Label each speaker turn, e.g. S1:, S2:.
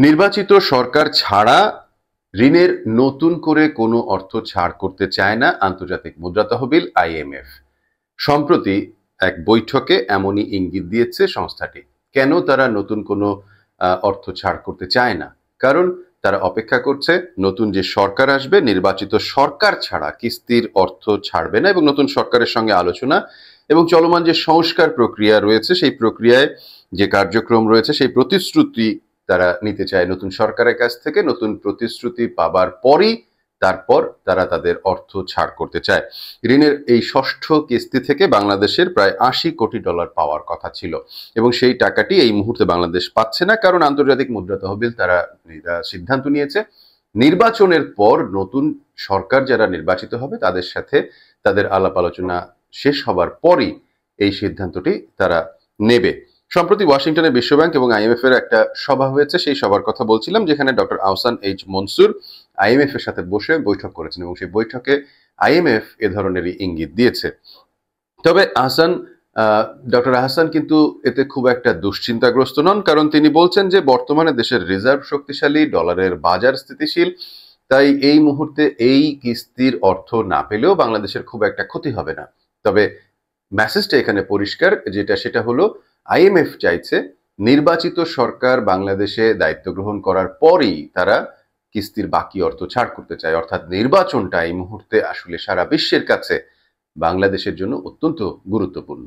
S1: নির্বাচিত সরকার ছাড়া ঋণের নতুন করে কোনো অর্থ ছাড় করতে চায় না আন্তর্জাতিক মুদ্রা তহবিল আইএমএফ। সম্প্রতি এক বৈঠকে এমনই ইঙ্গিত দিয়েছে সংস্থাটি। কেন তারা নতুন কোনো অর্থ ছাড় করতে চায় না? কারণ তারা অপেক্ষা করছে নতুন যে সরকার আসবে, নির্বাচিত সরকার ছাড়া কিস্তির অর্থ ছাড়বে না, এবং নতুন সরকারের সঙ্গে আলোচনা এবং চলমান যে সংস্কার প্রক্রিয়া রয়েছে সেই প্রক্রিয়ায় যে কার্যক্রম রয়েছে সেই প্রতিশ্রুতি তারা নিতে চায় নতুন সরকারের কাছ থেকে। নতুন প্রতিশ্রুতি পাবার পরই তারপর তারা তাদের অর্থ ছাড় করতে চায়। ঋণের এই ষষ্ঠ কিস্তি থেকে বাংলাদেশের প্রায় $80 কোটি পাওয়ার কথা ছিল, এবং সেই টাকাটি এই মুহূর্তে বাংলাদেশ পাচ্ছে না, কারণ আন্তর্জাতিক মুদ্রা তহবিল তারা সিদ্ধান্ত নিয়েছে নির্বাচনের পর নতুন সরকার যারা নির্বাচিত হবে তাদের সাথে তাদের আলাপ আলোচনা শেষ হবার পরই এই সিদ্ধান্তটি তারা নেবে। সম্প্রতি ওয়াশিংটনে বিশ্বব্যাংক এবং আইএমএফ এর একটা সভা হয়েছে, সেই সভার কথা বলছিলাম, যেখানে doctor Ahsan H Mansur IMF এর সাথে বসে বৈঠক করেছেন, এবং সেই বৈঠকে আইএমএফ এ ধরনেরই ইঙ্গিত দিয়েছে। তবে ডক্টর আহসান কিন্তু এতে খুব একটা দুশ্চিন্তাগ্রস্ত নন, কারণ তিনি বলছেন যে বর্তমানে দেশের রিজার্ভ শক্তিশালী, ডলারের বাজার স্থিতিশীল, তাই এই মুহূর্তে এই কিস্তির অর্থ না পেলেও বাংলাদেশের খুব একটা ক্ষতি হবে না। তবে মেসেজটা এখানে পরিষ্কার, সেটা হলো আইএমএফ চাইছে নির্বাচিত সরকার বাংলাদেশে দায়িত্ব গ্রহণ করার পরই তারা কিস্তির বাকি অর্থ ছাড় করতে চায়। অর্থাৎ নির্বাচনটা এই মুহূর্তে আসলে সারা বিশ্বের কাছে বাংলাদেশের জন্য অত্যন্ত গুরুত্বপূর্ণ।